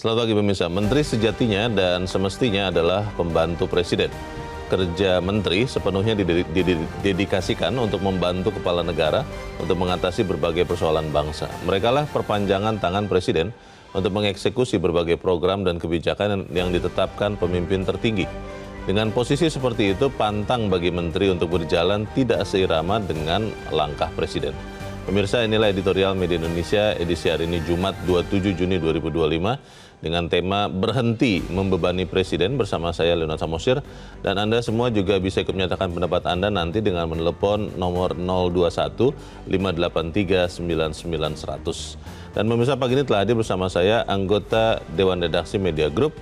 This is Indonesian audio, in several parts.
Selamat pagi pemirsa. Menteri sejatinya dan semestinya adalah pembantu presiden. Kerja menteri sepenuhnya didedikasikan untuk membantu kepala negara untuk mengatasi berbagai persoalan bangsa. Merekalah perpanjangan tangan presiden untuk mengeksekusi berbagai program dan kebijakan yang ditetapkan pemimpin tertinggi. Dengan posisi seperti itu, pantang bagi menteri untuk berjalan tidak seirama dengan langkah presiden. Pemirsa, inilah editorial Media Indonesia edisi hari ini Jumat 27 Juni 2025 dengan tema Berhenti Membebani Presiden bersama saya Leonard Samosir, dan Anda semua juga bisa ikut menyatakan pendapat Anda nanti dengan menelepon nomor 021 583 99 100. Dan pemirsa, pagi ini telah hadir bersama saya anggota Dewan Redaksi Media Group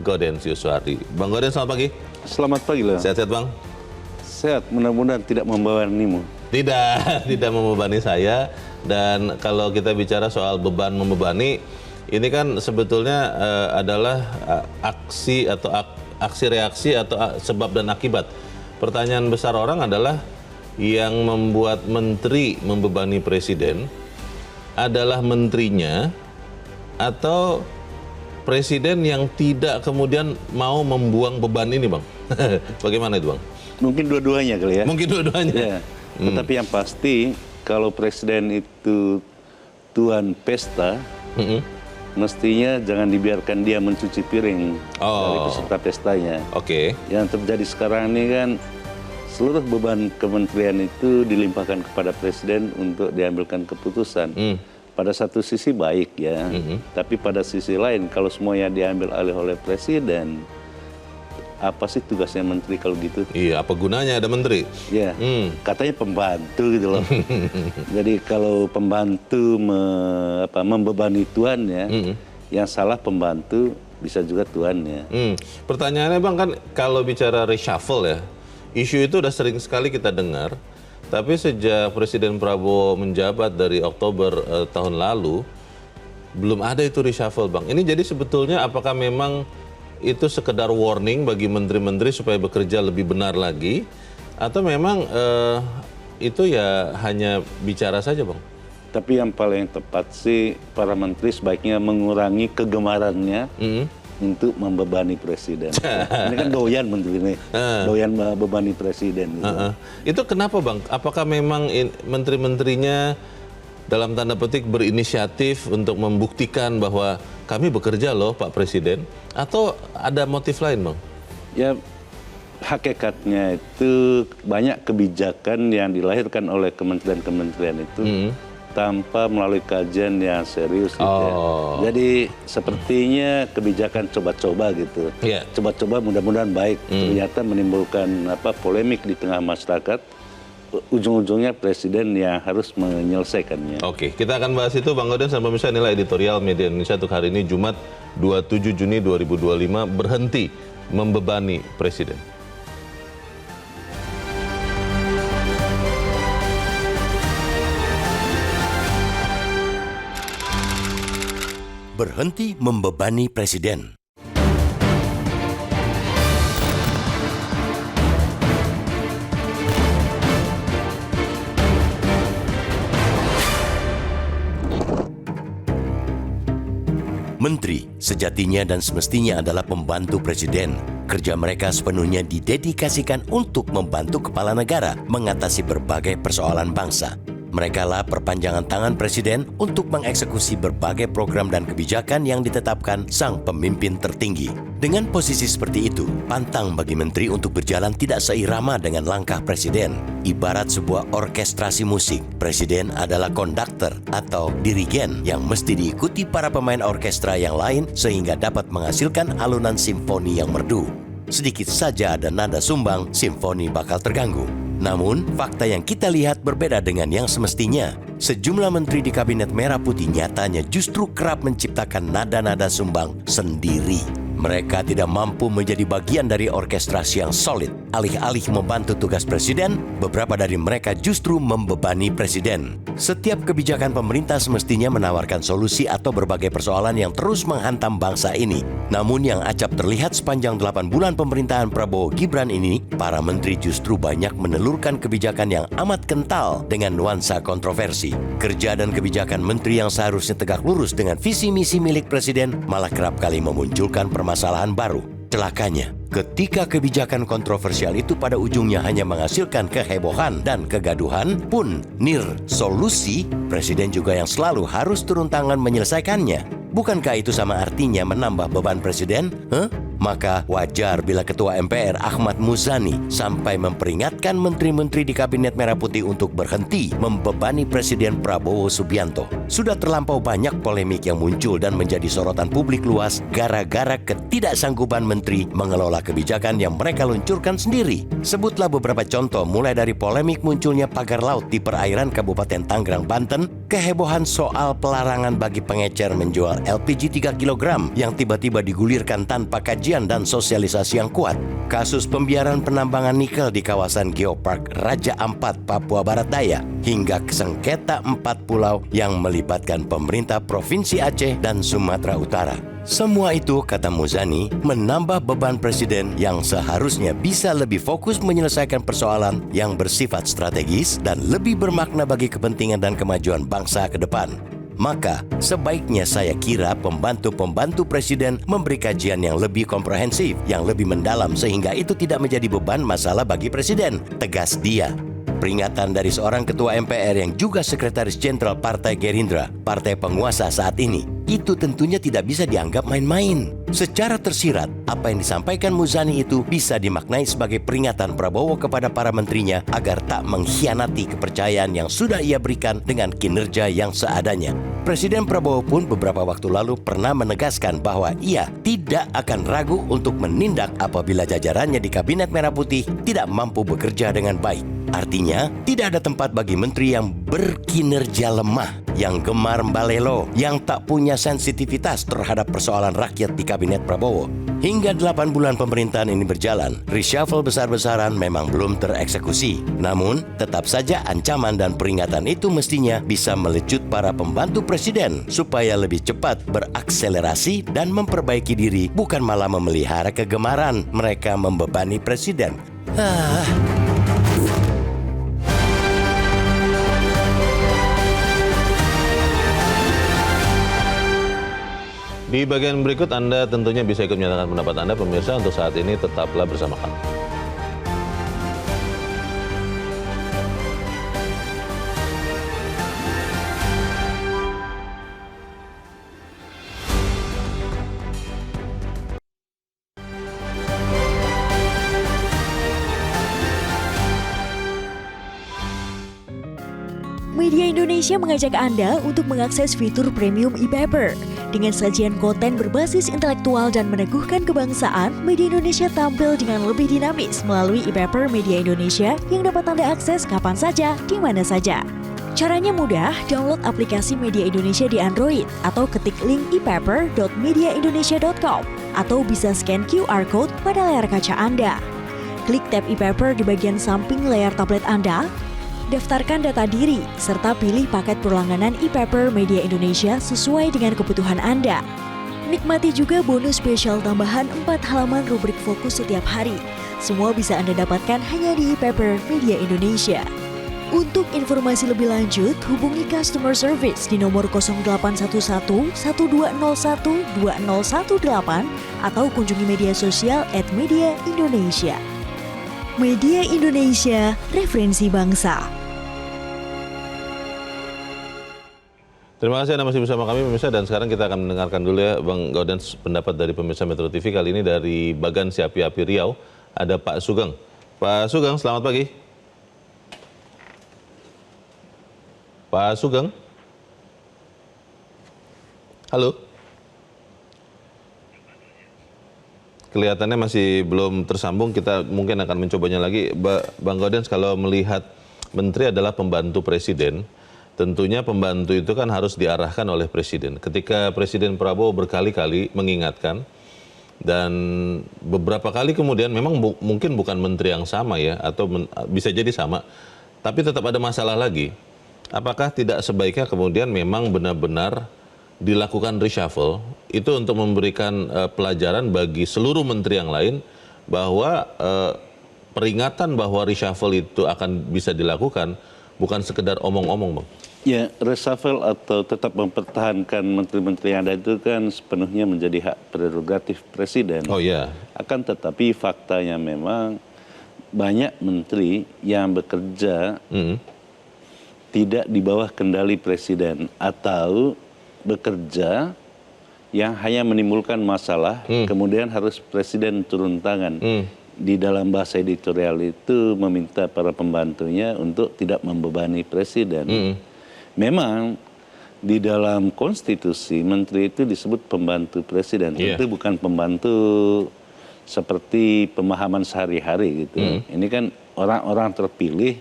Gaudentius Suhardi. Bang Gauden, selamat pagi. Selamat pagi, Leon. Sehat-sehat, Bang? Sehat, mudah-mudahan tidak membebanimu. Tidak membebani saya. Dan kalau kita bicara soal beban membebani, ini kan sebetulnya adalah aksi atau aksi reaksi atau sebab dan akibat. Pertanyaan besar orang adalah yang membuat menteri membebani presiden adalah menterinya atau presiden yang tidak kemudian mau membuang beban ini, Bang? Bagaimana itu, Bang? Mungkin dua-duanya kali ya. Mungkin dua-duanya. Ya. Tetapi yang pasti kalau presiden itu tuan pesta, mestinya jangan dibiarkan dia mencuci piring dari peserta pestanya. Oke. Yang terjadi sekarang ini kan seluruh beban kementerian itu dilimpahkan kepada presiden untuk diambilkan keputusan. Pada satu sisi baik ya, tapi pada sisi lain kalau semuanya diambil alih oleh presiden, apa sih tugasnya menteri kalau gitu? Iya, apa gunanya ada menteri? Ya, katanya pembantu gitu loh. Jadi kalau pembantu membebani tuannya, yang salah pembantu bisa juga tuannya. Pertanyaannya, Bang, kan kalau bicara reshuffle ya, isu itu udah sering sekali kita dengar, tapi sejak Presiden Prabowo menjabat dari Oktober tahun lalu, belum ada itu reshuffle, Bang. Ini jadi sebetulnya apakah memang itu sekedar warning bagi menteri-menteri supaya bekerja lebih benar lagi, atau memang itu ya hanya bicara saja, Bang? Tapi yang paling tepat sih para menteri sebaiknya mengurangi kegemarannya untuk membebani presiden. Ini kan doyan menteri ini, doyan membebani presiden. Gitu. Itu kenapa, Bang? Apakah memang menteri-menterinya dalam tanda petik berinisiatif untuk membuktikan bahwa kami bekerja loh Pak Presiden, atau ada motif lain, Bang? Ya, hakikatnya itu banyak kebijakan yang dilahirkan oleh kementerian-kementerian itu tanpa melalui kajian yang serius gitu ya. Jadi sepertinya kebijakan coba-coba gitu. Coba-coba mudah-mudahan baik, ternyata menimbulkan polemik di tengah masyarakat. Ujung-ujungnya presiden yang harus menyelesaikannya. Oke, kita akan bahas itu, Bang Gauden. Sama pemirsa, inilah editorial Media Indonesia untuk hari ini Jumat 27 Juni 2025, Berhenti Membebani Presiden. Berhenti membebani presiden. Menteri sejatinya dan semestinya adalah pembantu presiden. Kerja mereka sepenuhnya didedikasikan untuk membantu kepala negara mengatasi berbagai persoalan bangsa. Merekalah perpanjangan tangan presiden untuk mengeksekusi berbagai program dan kebijakan yang ditetapkan sang pemimpin tertinggi. Dengan posisi seperti itu, pantang bagi menteri untuk berjalan tidak seirama dengan langkah presiden. Ibarat sebuah orkestrasi musik, presiden adalah konduktor atau dirigen yang mesti diikuti para pemain orkestra yang lain sehingga dapat menghasilkan alunan simfoni yang merdu. Sedikit saja ada nada sumbang, simfoni bakal terganggu. Namun, fakta yang kita lihat berbeda dengan yang semestinya. Sejumlah menteri di Kabinet Merah Putih nyatanya justru kerap menciptakan nada-nada sumbang sendiri. Mereka tidak mampu menjadi bagian dari orkestrasi yang solid. alih-alih membantu tugas presiden, beberapa dari mereka justru membebani presiden. Setiap kebijakan pemerintah semestinya menawarkan solusi atau berbagai persoalan yang terus menghantam bangsa ini. Namun yang acap terlihat sepanjang 8 bulan pemerintahan Prabowo Gibran ini, para menteri justru banyak menelurkan kebijakan yang amat kental dengan nuansa kontroversi. Kerja dan kebijakan menteri yang seharusnya tegak lurus dengan visi misi milik presiden malah kerap kali memunculkan permasalahan baru. Celakanya, ketika kebijakan kontroversial itu pada ujungnya hanya menghasilkan kehebohan dan kegaduhan pun solusi, presiden juga yang selalu harus turun tangan menyelesaikannya. Bukankah itu sama artinya menambah beban presiden? Maka wajar bila Ketua MPR Ahmad Muzani sampai memperingatkan menteri-menteri di Kabinet Merah Putih untuk berhenti membebani Presiden Prabowo Subianto. Sudah terlampau banyak polemik yang muncul dan menjadi sorotan publik luas gara-gara ketidaksanggupan menteri mengelola kebijakan yang mereka luncurkan sendiri. Sebutlah beberapa contoh, mulai dari polemik munculnya pagar laut di perairan Kabupaten Tangerang, Banten, kehebohan soal pelarangan bagi pengecer menjual LPG 3 kg yang tiba-tiba digulirkan tanpa kajian dan sosialisasi yang kuat, kasus pembiaran penambangan nikel di kawasan Geopark Raja Ampat, Papua Barat Daya, hingga sengketa 4 pulau yang melibatkan pemerintah Provinsi Aceh dan Sumatera Utara. Semua itu, kata Muzani, menambah beban presiden yang seharusnya bisa lebih fokus menyelesaikan persoalan yang bersifat strategis dan lebih bermakna bagi kepentingan dan kemajuan bangsa ke depan. Maka, sebaiknya saya kira pembantu-pembantu presiden memberi kajian yang lebih komprehensif, yang lebih mendalam sehingga itu tidak menjadi beban masalah bagi presiden, tegas dia. Peringatan dari seorang ketua MPR yang juga sekretaris jenderal Partai Gerindra, partai penguasa saat ini, itu tentunya tidak bisa dianggap main-main. Secara tersirat, apa yang disampaikan Muzani itu bisa dimaknai sebagai peringatan Prabowo kepada para menterinya agar tak mengkhianati kepercayaan yang sudah ia berikan dengan kinerja yang seadanya. Presiden Prabowo pun beberapa waktu lalu pernah menegaskan bahwa ia tidak akan ragu untuk menindak apabila jajarannya di Kabinet Merah Putih tidak mampu bekerja dengan baik. Artinya, tidak ada tempat bagi menteri yang berkinerja lemah, yang gemar mbalelo, yang tak punya sensitivitas terhadap persoalan rakyat di Kabinet Prabowo. Hingga 8 bulan pemerintahan ini berjalan, reshuffle besar-besaran memang belum tereksekusi. Namun, tetap saja ancaman dan peringatan itu mestinya bisa melecut para pembantu presiden supaya lebih cepat berakselerasi dan memperbaiki diri, bukan malah memelihara kegemaran mereka membebani presiden. Di bagian berikut Anda tentunya bisa ikut menyatakan pendapat Anda, pemirsa. Untuk saat ini tetaplah bersama kami. Media Indonesia mengajak Anda untuk mengakses fitur premium e-paper. Dengan sajian konten berbasis intelektual dan meneguhkan kebangsaan, Media Indonesia tampil dengan lebih dinamis melalui e-paper Media Indonesia yang dapat Anda akses kapan saja, di mana saja. Caranya mudah, download aplikasi Media Indonesia di Android atau ketik link e-paper.mediaindonesia.com atau bisa scan QR Code pada layar kaca Anda. Klik tab e-paper di bagian samping layar tablet Anda, daftarkan data diri, serta pilih paket berlangganan e-paper Media Indonesia sesuai dengan kebutuhan Anda. Nikmati juga bonus spesial tambahan 4 halaman rubrik fokus setiap hari. Semua bisa Anda dapatkan hanya di e-paper Media Indonesia. Untuk informasi lebih lanjut, hubungi customer service di nomor 0811 1201 2018 atau kunjungi media sosial @mediaindonesia. Media Indonesia, referensi bangsa. Terima kasih Anda masih bersama kami pemirsa, dan sekarang kita akan mendengarkan dulu ya Bang Gaudens pendapat dari pemirsa Metro TV. Kali ini dari Bagan Si Api-Api Riau ada Pak Sugeng. Pak Sugeng, selamat pagi. Pak Sugeng. Halo. Kelihatannya masih belum tersambung, kita mungkin akan mencobanya lagi. Bang Gaudens, kalau melihat menteri adalah pembantu presiden, tentunya pembantu itu kan harus diarahkan oleh presiden. Ketika Presiden Prabowo berkali-kali mengingatkan Dan beberapa kali kemudian memang mungkin bukan menteri yang sama ya, atau bisa jadi sama, tapi tetap ada masalah lagi. Apakah tidak sebaiknya kemudian memang benar-benar dilakukan reshuffle itu untuk memberikan pelajaran bagi seluruh menteri yang lain bahwa peringatan bahwa reshuffle itu akan bisa dilakukan bukan sekedar omong-omong, Bang? Ya, reshuffle atau tetap mempertahankan menteri-menteri yang ada itu kan sepenuhnya menjadi hak prerogatif presiden. Oh ya. Akan tetapi faktanya memang banyak menteri yang bekerja tidak di bawah kendali presiden atau bekerja yang hanya menimbulkan masalah, kemudian harus presiden turun tangan. Di dalam bahasa editorial itu meminta para pembantunya untuk tidak membebani presiden. Memang di dalam konstitusi menteri itu disebut pembantu presiden. Itu bukan pembantu seperti pemahaman sehari-hari gitu. Ini kan orang-orang terpilih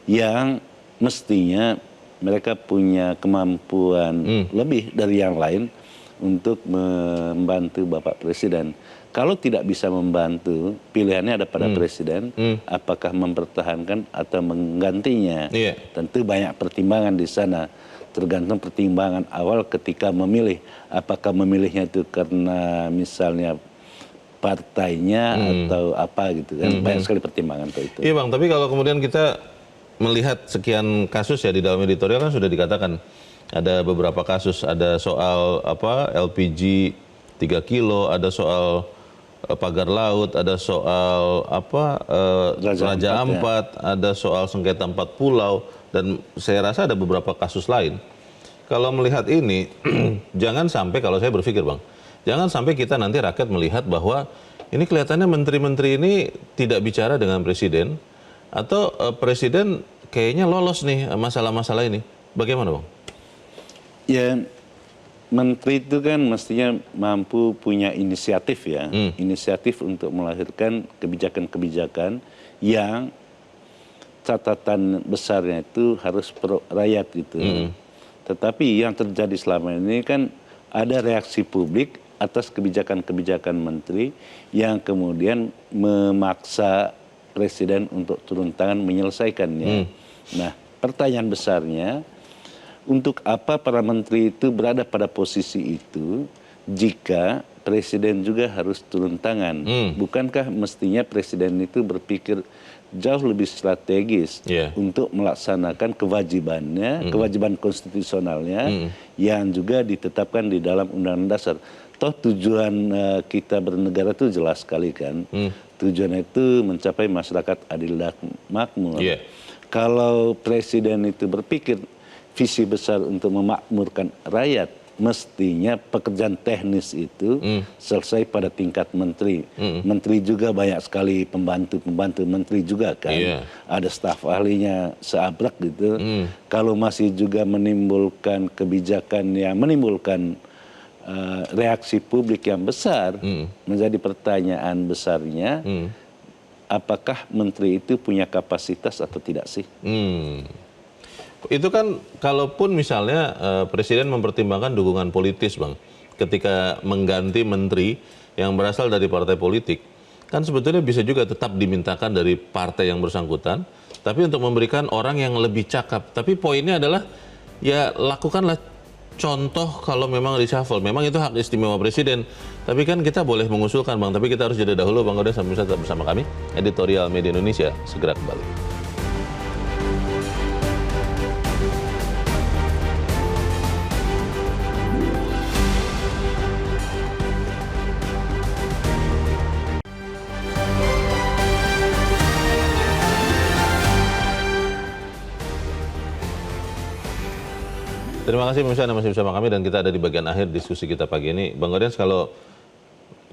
yang mestinya mereka punya kemampuan lebih dari yang lain untuk membantu Bapak Presiden. Kalau tidak bisa membantu, pilihannya ada pada Presiden, apakah mempertahankan atau menggantinya. Tentu banyak pertimbangan di sana, tergantung pertimbangan awal ketika memilih. Apakah memilihnya itu karena misalnya partainya atau apa gitu kan. Banyak sekali pertimbangan itu. Iya Bang, tapi kalau kemudian kita melihat sekian kasus ya di dalam editorial kan sudah dikatakan ada beberapa kasus, ada soal LPG 3 kilo, ada soal pagar laut, ada soal Raja Ampat, ada soal sengketa 4 pulau, dan saya rasa ada beberapa kasus lain. Kalau melihat ini jangan sampai, kalau saya berpikir Bang, jangan sampai kita nanti rakyat melihat bahwa ini kelihatannya menteri-menteri ini tidak bicara dengan presiden, atau presiden kayaknya lolos nih masalah-masalah ini. Bagaimana Bang? Ya, menteri itu kan mestinya mampu punya inisiatif ya. Inisiatif untuk melahirkan kebijakan-kebijakan yang catatan besarnya itu harus pro rakyat gitu. Tetapi yang terjadi selama ini kan ada reaksi publik atas kebijakan-kebijakan menteri yang kemudian memaksa presiden untuk turun tangan menyelesaikannya. Nah, pertanyaan besarnya, untuk apa para menteri itu berada pada posisi itu jika presiden juga harus turun tangan? Bukankah mestinya presiden itu berpikir jauh lebih strategis untuk melaksanakan kewajibannya, kewajiban konstitusionalnya yang juga ditetapkan di dalam Undang-Undang Dasar. Toh tujuan kita bernegara itu jelas sekali kan. Tujuannya itu mencapai masyarakat adil dan makmur. Kalau presiden itu berpikir visi besar untuk memakmurkan rakyat, mestinya pekerjaan teknis itu selesai pada tingkat menteri. Menteri juga banyak sekali pembantu-pembantu menteri juga kan. Ada staf ahlinya seabrek gitu. Kalau masih juga menimbulkan kebijakan yang menimbulkan reaksi publik yang besar, menjadi pertanyaan besarnya, apakah menteri itu punya kapasitas atau tidak sih? Itu kan kalaupun misalnya presiden mempertimbangkan dukungan politis Bang, ketika mengganti menteri yang berasal dari partai politik, kan sebetulnya bisa juga tetap dimintakan dari partai yang bersangkutan, tapi untuk memberikan orang yang lebih cakap. Tapi poinnya adalah ya lakukanlah contoh kalau memang reshuffle, memang itu hak istimewa presiden. Tapi kan kita boleh mengusulkan Bang, tapi kita harus jeda dahulu Bang Oda, sambil tetap bersama kami. Editorial Media Indonesia segera kembali. Terima kasih pemirsa, Anda masih bersama kami dan kita ada di bagian akhir diskusi kita pagi ini. Bang Audiens, kalau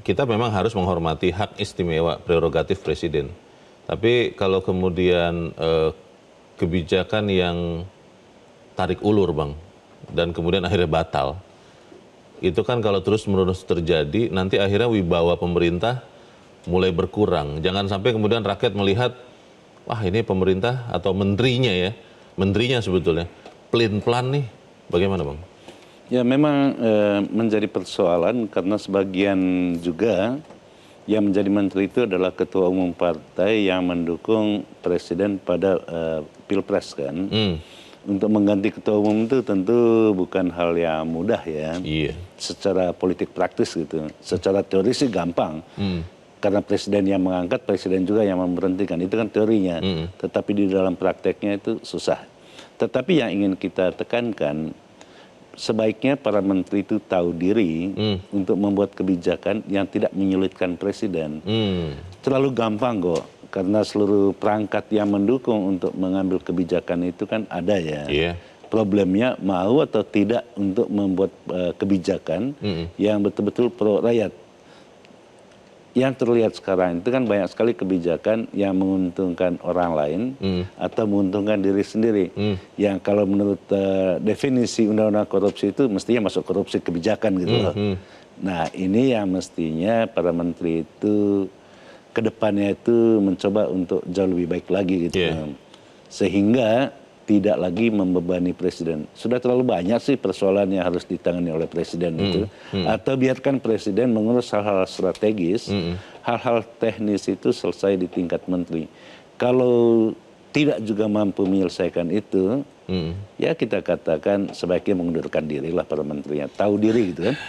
kita memang harus menghormati hak istimewa prerogatif presiden. Tapi kalau kemudian kebijakan yang tarik ulur Bang, dan kemudian akhirnya batal, itu kan kalau terus-menerus terjadi, nanti akhirnya wibawa pemerintah mulai berkurang. Jangan sampai kemudian rakyat melihat, wah ini pemerintah atau menterinya ya, menterinya sebetulnya, pelin-pelan nih. Bagaimana Bang? Ya memang menjadi persoalan karena sebagian juga yang menjadi menteri itu adalah ketua umum partai yang mendukung presiden pada pilpres kan. Untuk mengganti ketua umum itu tentu bukan hal yang mudah ya. Iya. Secara politik praktis gitu. Secara teori sih gampang. Karena presiden yang mengangkat, presiden juga yang memberhentikan. Itu kan teorinya. Tetapi di dalam prakteknya itu susah. Tetapi yang ingin kita tekankan, sebaiknya para menteri itu tahu diri untuk membuat kebijakan yang tidak menyulitkan presiden. Terlalu gampang kok, karena seluruh perangkat yang mendukung untuk mengambil kebijakan itu kan ada ya. Iya. Problemnya mau atau tidak untuk membuat kebijakan yang betul-betul pro rakyat. Yang terlihat sekarang itu kan banyak sekali kebijakan yang menguntungkan orang lain atau menguntungkan diri sendiri. Yang kalau menurut definisi undang-undang korupsi itu mestinya masuk korupsi kebijakan gitu loh. Nah ini yang mestinya para menteri itu kedepannya itu mencoba untuk jauh lebih baik lagi gitu. Sehingga tidak lagi membebani presiden. Sudah terlalu banyak sih persoalan yang harus ditangani oleh presiden itu. Atau biarkan presiden mengurus hal-hal strategis, hal-hal teknis itu selesai di tingkat menteri. Kalau tidak juga mampu menyelesaikan itu, ya kita katakan sebaiknya mengundurkan diri lah para menterinya. Tahu diri gitu kan.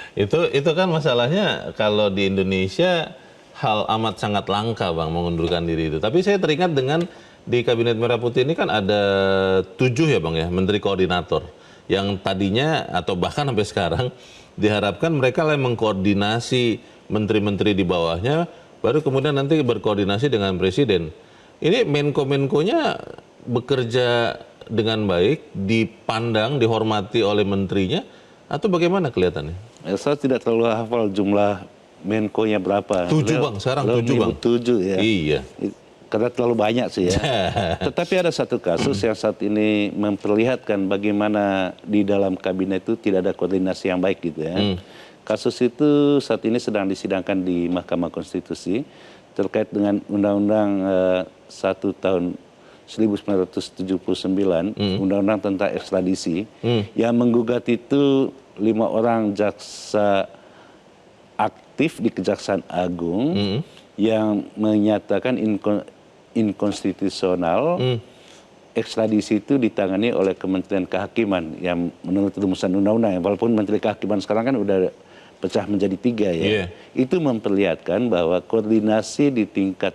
Itu kan masalahnya kalau di Indonesia hal amat sangat langka Bang mengundurkan diri itu. Tapi saya teringat dengan di Kabinet Merah Putih ini kan ada 7 ya Bang ya, menteri koordinator. Yang tadinya atau bahkan sampai sekarang diharapkan mereka yang mengkoordinasi menteri-menteri di bawahnya, baru kemudian nanti berkoordinasi dengan presiden. Ini Menko-Menkonya bekerja dengan baik, dipandang, dihormati oleh menterinya, atau bagaimana kelihatannya? Saya tidak terlalu hafal jumlah Menko-nya berapa. 7 Bang, sekarang 7 Bang. 7 ya. Iya. Karena terlalu banyak sih ya. Tetapi ada satu kasus yang saat ini memperlihatkan bagaimana di dalam kabinet itu tidak ada koordinasi yang baik gitu ya. Kasus itu saat ini sedang disidangkan di Mahkamah Konstitusi terkait dengan Undang-Undang 1 tahun 1979, Undang-Undang tentang ekstradisi, yang menggugat itu 5 orang jaksa aktif di Kejaksaan Agung yang menyatakan inkonstitusional ekstradisi itu ditangani oleh Kementerian Kehakiman yang menurut rumusan undang-undang, walaupun Menteri Kehakiman sekarang kan udah pecah menjadi 3 ya. Itu memperlihatkan bahwa koordinasi di tingkat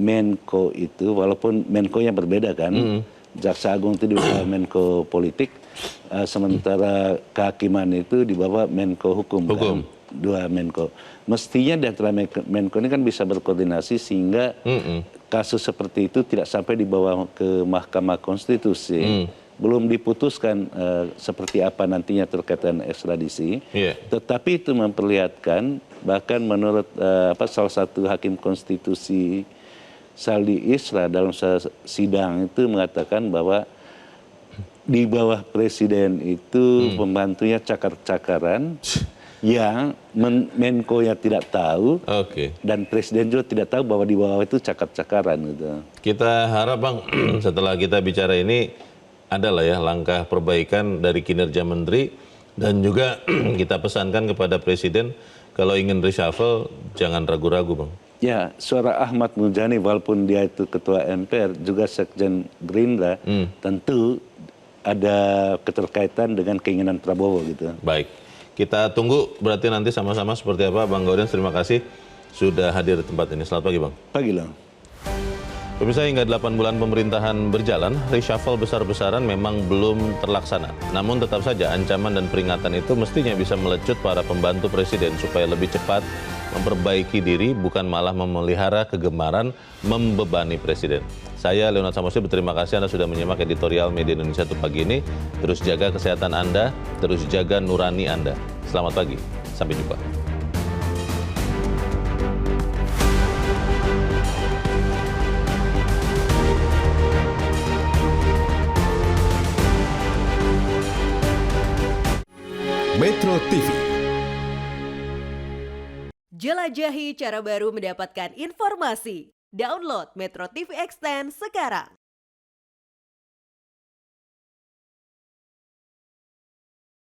Menko itu, walaupun Menko-nya berbeda kan, Jaksa Agung itu di bawah Menko Politik, sementara Kehakiman itu di bawah Menko Hukum. Kan? 2 Menko. Mestinya di antara Menko ini kan bisa berkoordinasi sehingga kasus seperti itu tidak sampai dibawa ke Mahkamah Konstitusi. Belum diputuskan seperti apa nantinya terkait dengan ekstradisi. Tetapi itu memperlihatkan, bahkan menurut salah satu hakim konstitusi Saldi Isra dalam sidang itu mengatakan bahwa di bawah presiden itu pembantunya cakar-cakaran yang Menko-nya tidak tahu, dan presiden juga tidak tahu bahwa di bawah itu cakar-cakaran gitu. Kita harap Bang, setelah kita bicara ini adalah ya langkah perbaikan dari kinerja menteri, dan juga kita pesankan kepada presiden kalau ingin reshuffle jangan ragu-ragu Bang. Ya, suara Ahmad Muzani walaupun dia itu ketua MPR juga sekjen Gerindra, tentu ada keterkaitan dengan keinginan Prabowo gitu. Baik. Kita tunggu berarti nanti sama-sama seperti apa. Bang Gaudens, terima kasih sudah hadir di tempat ini. Selamat pagi Bang. Pagi Lang. Pemirsa, hingga 8 bulan pemerintahan berjalan, reshuffle besar-besaran memang belum terlaksana. Namun tetap saja ancaman dan peringatan itu mestinya bisa melecut para pembantu presiden supaya lebih cepat memperbaiki diri, bukan malah memelihara kegemaran membebani presiden. Saya Leonard Samosir berterima kasih Anda sudah menyimak editorial Media Indonesia untuk pagi ini. Terus jaga kesehatan Anda, terus jaga nurani Anda. Selamat pagi, sampai jumpa. Metro TV. Jelajahi cara baru mendapatkan informasi. Download Metro TV Extend sekarang.